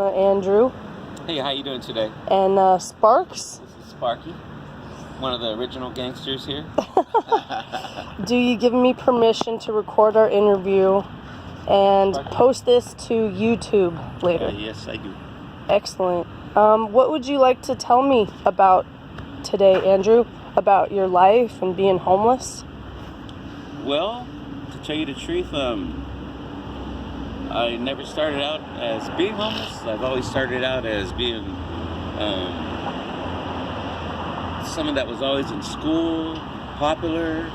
Andrew. Hey, how you doing today? And Sparks. This is Sparky, one of the original gangsters here. Do you give me permission to record our interview and Sparky? post this to YouTube later? Yes, I do. Excellent. What would you like to tell me about today, Andrew? About your life and being homeless? Well, to tell you the truth, I never started out as being homeless. I've always started out as being someone that was always in school, popular,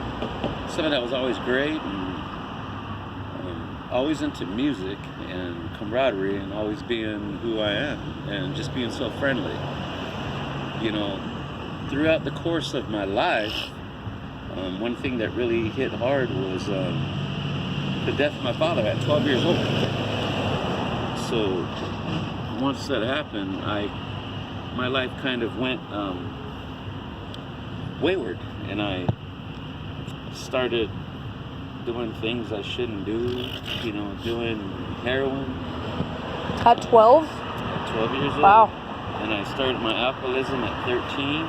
someone that was always great, and always into music and camaraderie, and always being who I am, and just being so friendly. You know, throughout the course of my life, one thing that really hit hard was the death of my father at 12 years old. So once that happened, my life kind of went wayward, and I started doing things I shouldn't do, you know, doing heroin. At 12? At 12 years old. Wow. And I started my alcoholism at 13.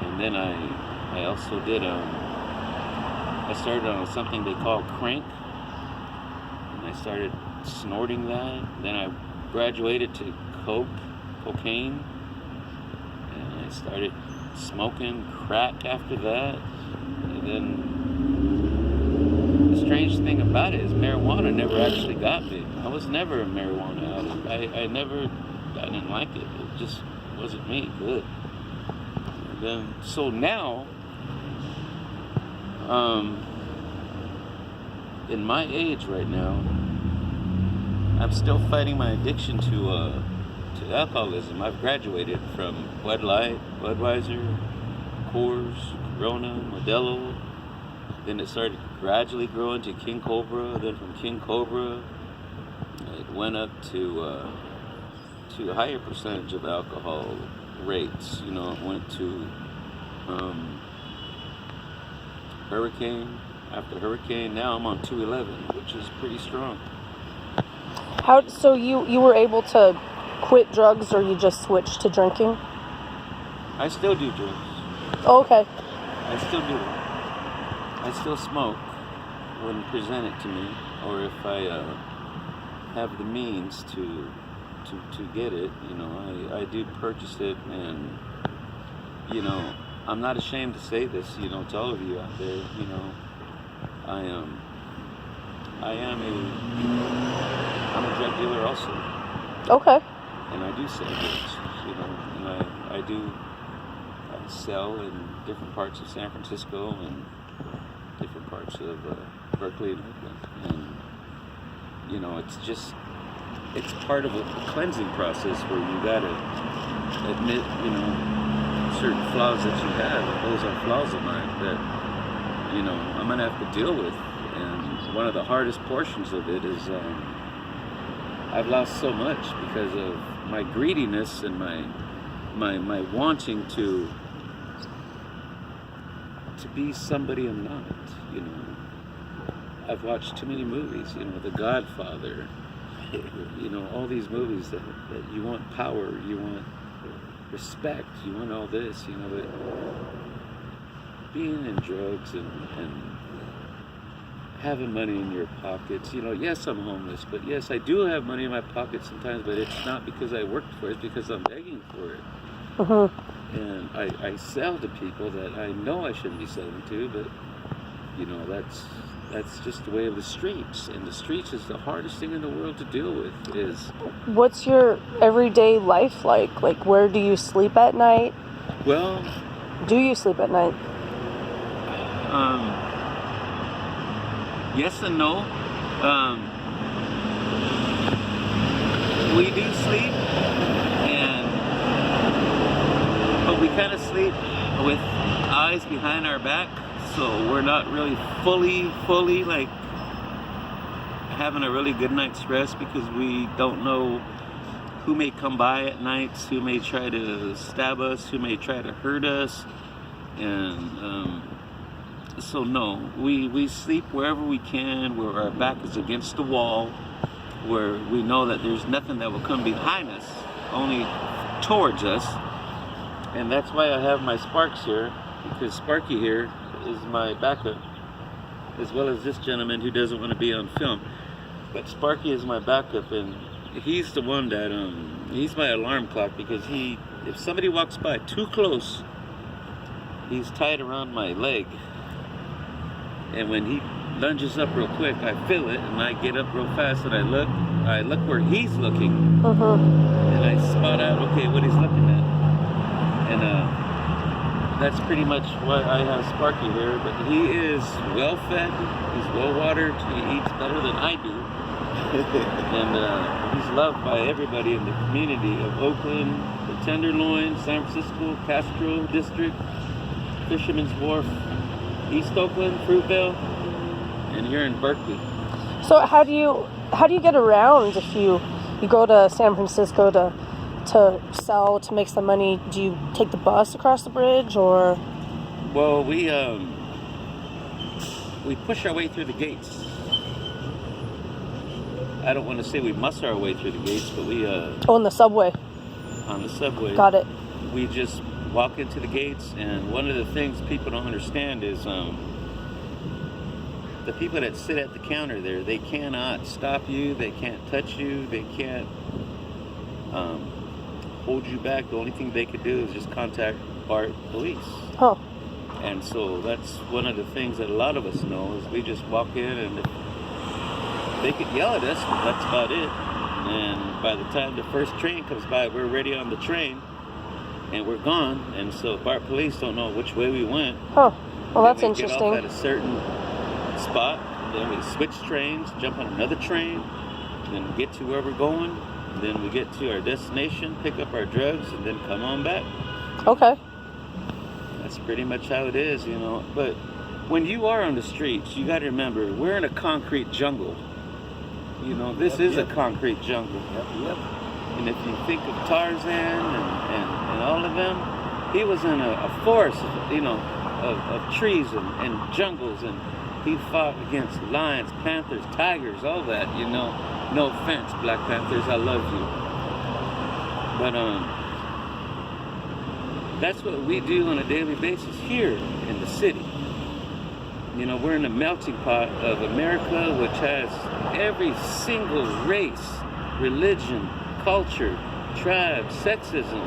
And then I also did, I started on something they call crank. And I started snorting that. Then I graduated to cocaine. And I started smoking crack after that. And then the strange thing about it is marijuana never actually got me. I was never a marijuana addict. I didn't like it. It just wasn't me. Good. And then, so now, in my age right now, I'm still fighting my addiction to alcoholism. I've graduated from Bud Light, Budweiser, Coors, Corona, Modelo. Then it started gradually growing to King Cobra. Then from King Cobra, it went up to a higher percentage of alcohol rates. You know, it went to Hurricane. After Hurricane, now I'm on 211, which is pretty strong. So you were able to quit drugs, or you just switched to drinking? I still do drugs. Oh, okay. I still do. I still smoke when presented to me, or if I have the means to get it. You know, I do purchase it, and you know, I'm not ashamed to say this. You know, to all of you out there. You know, I'm a drug dealer also. Okay. And I do sell drugs, you know, and I sell in different parts of San Francisco and different parts of Berkeley and Oakland. And, you know, it's part of a cleansing process where you gotta admit, you know, certain flaws that you have. And those are flaws of mine that, you know, I'm gonna have to deal with. And one of the hardest portions of it is I've lost so much because of my greediness and my wanting to be somebody I'm not. You know, I've watched too many movies. You know, The Godfather. You know, all these movies that you want power, you want respect, you want all this. You know, but being in drugs and having money in your pockets, you know, yes, I'm homeless, but yes, I do have money in my pocket sometimes, but it's not because I worked for it, it's because I'm begging for it. Uh-huh. And I sell to people that I know I shouldn't be selling to, but, you know, that's just the way of the streets. And the streets is the hardest thing in the world to deal with. What's your everyday life like? Like, where do you sleep at night? Well... Do you sleep at night? Yes and no. We do sleep, but we kind of sleep with eyes behind our back, so we're not really fully like having a really good night's rest, because we don't know who may come by at nights, who may try to stab us, who may try to hurt us, and so no, we sleep wherever we can, where our back is against the wall, where we know that there's nothing that will come behind us, only towards us. And that's why I have my Sparks here, because Sparky here is my backup, as well as this gentleman who doesn't want to be on film. But Sparky is my backup, and he's the one that he's my alarm clock, because if somebody walks by too close, he's tied around my leg, and when he lunges up real quick, I feel it, and I get up real fast, and I look where he's looking, and I spot out, okay, what he's looking at, and that's pretty much why I have Sparky here. But he is well fed, he's well watered, he eats better than I do, and he's loved by everybody in the community of Oakland, the Tenderloin, San Francisco, Castro District, Fisherman's Wharf, East Oakland, Fruitvale, and here in Berkeley. So how do you get around if you go to San Francisco to sell, to make some money? Do you take the bus across the bridge, or? Well, we push our way through the gates. I don't want to say we muscle our way through the gates, but we on the subway. On the subway. Got it. We just walk into the gates, and one of the things people don't understand is the people that sit at the counter there, they cannot stop you, they can't touch you, they can't hold you back. The only thing they could do is just contact BART police. Oh. And so that's one of the things that a lot of us know, is we just walk in, and if they could yell at us, but that's about it. And by the time the first train comes by, we're already on the train, and we're gone. And so BART police don't know which way we went. Oh, well, that's we interesting. Get off at a certain spot, and then we switch trains, jump on another train, then get to where we're going, and then we get to our destination, pick up our drugs, and then come on back. Okay. That's pretty much how it is, you know. But when you are on the streets, you got to remember, we're in a concrete jungle. You know, this is a concrete jungle. Yep. And if you think of Tarzan and all of them, he was in a forest, you know, of trees and jungles, and he fought against lions, panthers, tigers, all that, you know. No offense, Black Panthers, I love you. But that's what we do on a daily basis here in the city. You know, we're in the melting pot of America, which has every single race, religion, culture, tribe, sexism.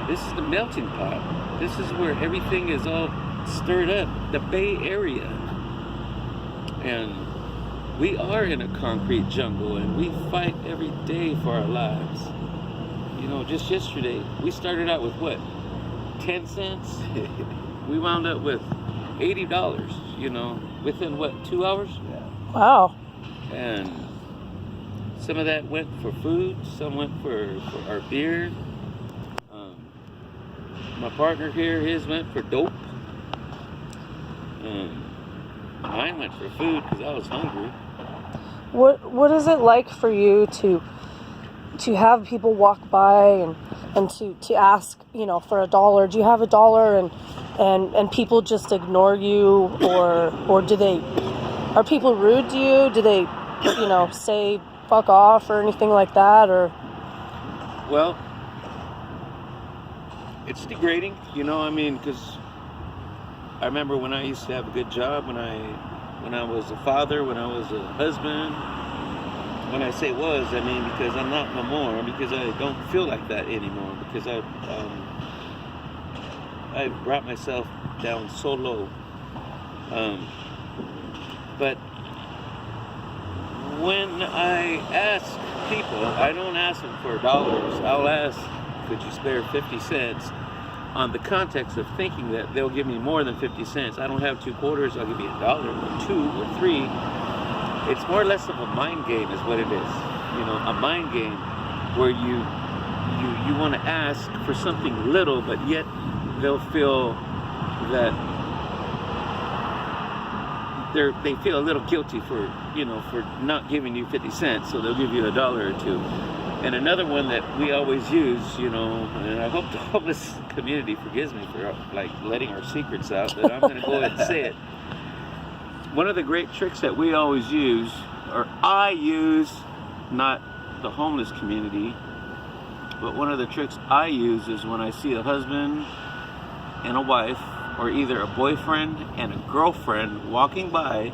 This is the melting pot. This is where everything is all stirred up, the Bay Area. And we are in a concrete jungle, and we fight every day for our lives. You know, just yesterday, we started out with what? 10 cents? We wound up with $80, you know, within what, 2 hours? Yeah. Wow. And some of that went for food, some went for our beer. My partner here, his went for dope. Mine went for food because I was hungry. What is it like for you to have people walk by and to ask, you know, for $1? Do you have $1 and people just ignore you, or are people rude to you? Do they, you know, say fuck off or anything like that, or? Well, it's degrading, you know. I mean, because I remember when I used to have a good job, when I was a father, when I was a husband. When I say was, I mean because I'm not no more, because I don't feel like that anymore, because I brought myself down so low. But when I ask people, I don't ask them for $. I'll ask, could you spare 50 cents? On the context of thinking that they'll give me more than 50 cents. I don't have 2 quarters, I'll give you $1 or 2 or 3. It's more or less of a mind game is what it is. You know, a mind game where you want to ask for something little, but yet they'll feel that they feel a little guilty for not giving you 50 cents, so they'll give you $1 or 2. And another one that we always use, you know, and I hope the homeless community forgives me for like letting our secrets out, but I'm going to go ahead and say it. One of the great tricks that we always use, or I use not the homeless community, but one of the tricks I use is when I see a husband and a wife, or either a boyfriend and a girlfriend walking by,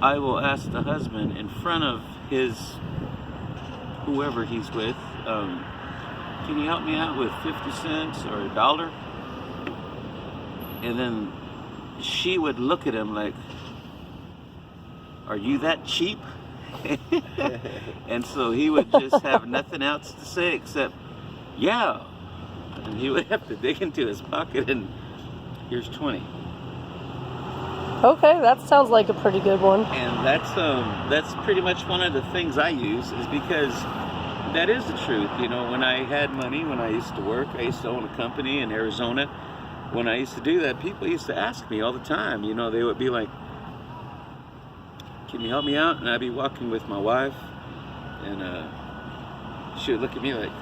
I will ask the husband in front of his whoever he's with, can you help me out with 50 cents or $1? And then she would look at him like, are you that cheap? And so he would just have nothing else to say except, yeah. And he would have to dig into his pocket and here's 20. Okay, that sounds like a pretty good one. And that's pretty much one of the things I use, is because that is the truth. You know, when I had money, when I used to work, I used to own a company in Arizona. When I used to do that, people used to ask me all the time. You know, they would be like, can you help me out? And I'd be walking with my wife, and she would look at me like,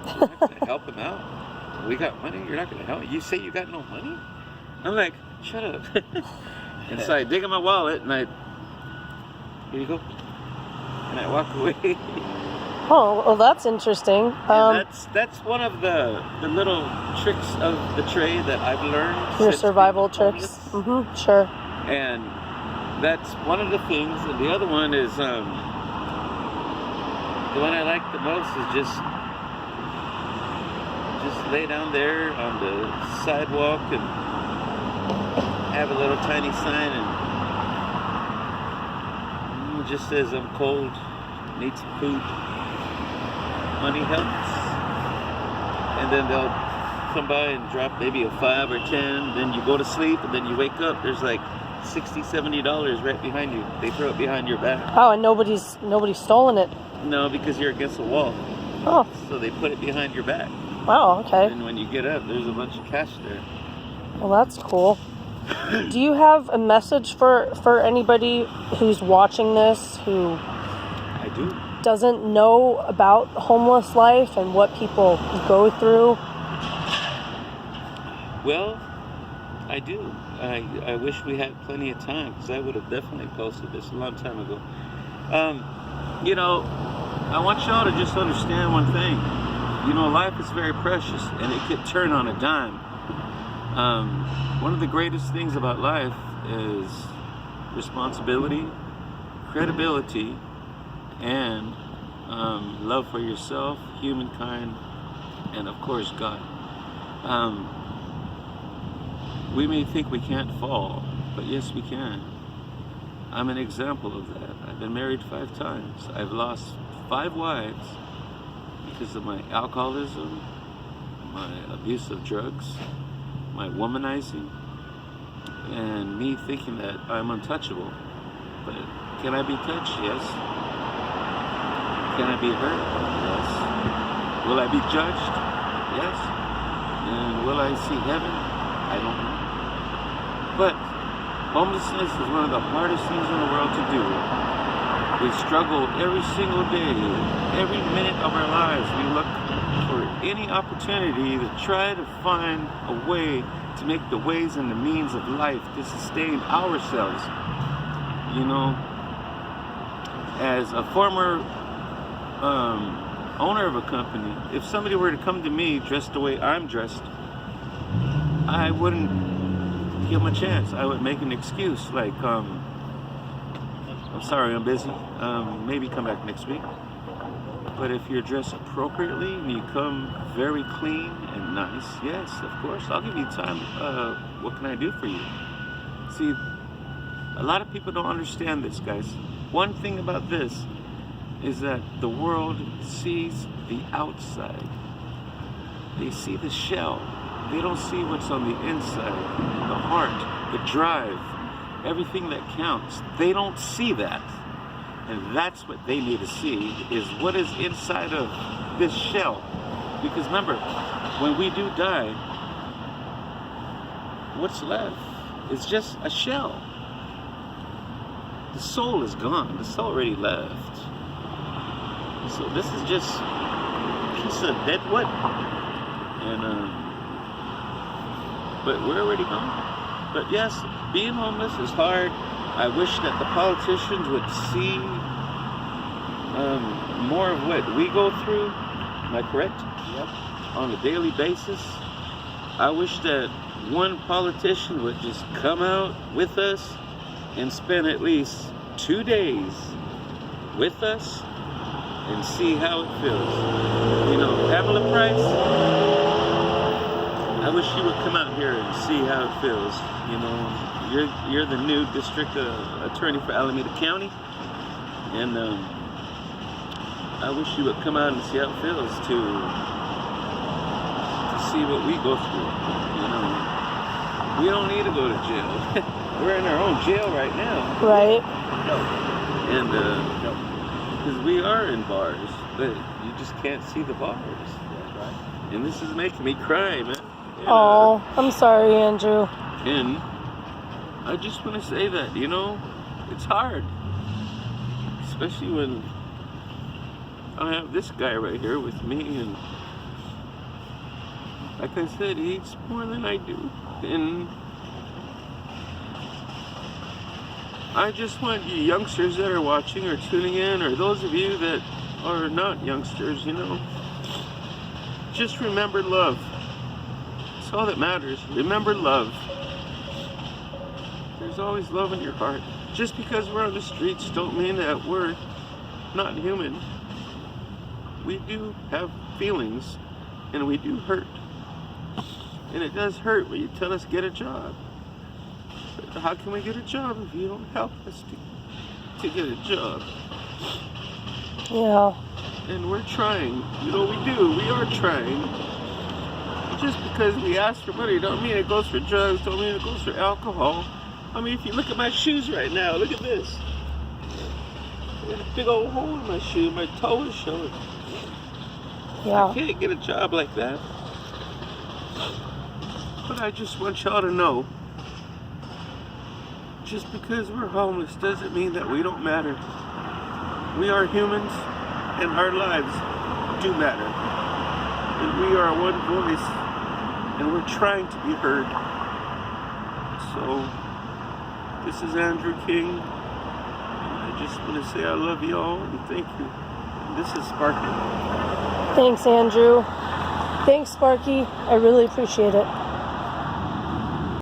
you're not going to help him out? We got money? You're not going to help? You say you got no money? I'm like, shut up. And so I dig in my wallet, and here you go. And I walk away. Oh, well, that's interesting. That's one of the little tricks of the trade that I've learned. Your since survival being tricks. homeless. Sure. And that's one of the things. And the other one is, the one I like the most is just lay down there on the sidewalk and have a little tiny sign and it just says, I'm cold, need some food, money helps. And then they'll come by and drop maybe a 5 or 10, then you go to sleep, and then you wake up, there's like $60, $70 right behind you. They throw it behind your back. Oh, and nobody's stolen it. No, because you're against the wall. Oh. So they put it behind your back. Wow, okay. And when you get up, there's a bunch of cash there. Well, that's cool. Do you have a message for anybody who's watching this who I do. doesn't know about homeless life and what people go through? Well, I do. I wish we had plenty of time, because I would have definitely posted this a long time ago. You know, I want y'all to just understand one thing. You know, life is very precious, and it could turn on a dime. One of the greatest things about life is responsibility, credibility, and love for yourself, humankind, and of course God. We may think we can't fall, but yes we can. I'm an example of that. I've been married 5 times. I've lost 5 wives because of my alcoholism, my abuse of drugs, my womanizing, and me thinking that I'm untouchable. But can I be touched? Yes. Can I be hurt? Yes. Will I be judged? Yes. And will I see heaven? I don't know. But homelessness is one of the hardest things in the world to do. We struggle every single day, every minute of our lives. We look for any opportunity to try to find a way to make the ways and the means of life to sustain ourselves. You know, as a former owner of a company, if somebody were to come to me dressed the way I'm dressed, I wouldn't give them a chance. I would make an excuse like, I'm sorry, I'm busy. Maybe come back next week. But if you're dressed appropriately and you come very clean and nice, yes, of course, I'll give you time. What can I do for you? See, a lot of people don't understand this, guys. One thing about this is that the world sees the outside. They see the shell. They don't see what's on the inside, the heart, the drive, everything that counts. They don't see that. And that's what they need to see, is what is inside of this shell. Because remember, when we do die, what's left is just a shell. The soul is gone. The soul already left. So this is just a piece of dead wood. And but we're already gone. But yes, being homeless is hard. I wish that the politicians would see more of what we go through. Am I correct? Yep. On a daily basis. I wish that one politician would just come out with us and spend at least 2 days with us and see how it feels. You know, Pamela Price, I wish she would come out here and see how it feels. You know, you're the new district attorney for Alameda County, and I wish you would come out and see how it feels to see what we go through. You know, we don't need to go to jail. We're in our own jail right now. Right. And because we are in bars, but you just can't see the bars. That's right. And this is making me cry, man. And, Oh, I'm sorry, Andrew. and I just want to say that, you know, it's hard. Especially when I have this guy right here with me, and like I said, he eats more than I do. And I just want you youngsters that are watching or tuning in, or those of you that are not youngsters, you know, just remember love. That's all that matters. Remember love. There's always love in your heart. Just because we're on the streets don't mean that we're not human. We do have feelings, and we do hurt. And it does hurt when you tell us get a job. But how can we get a job if you don't help us to get a job? Yeah. And we're trying. You know, we do. We are trying. Just because we ask for money don't mean it goes for drugs, don't mean it goes for alcohol. I mean, if you look at my shoes right now, look at this. There's a big old hole in my shoe. My toe is showing. Yeah. I can't get a job like that. But I just want y'all to know, just because we're homeless doesn't mean that we don't matter. We are humans, and our lives do matter. And we are one voice, and we're trying to be heard. So, this is Andrew King, and I just want to say I love y'all, and thank you. This is Sparky. Thanks, Andrew. Thanks, Sparky. I really appreciate it.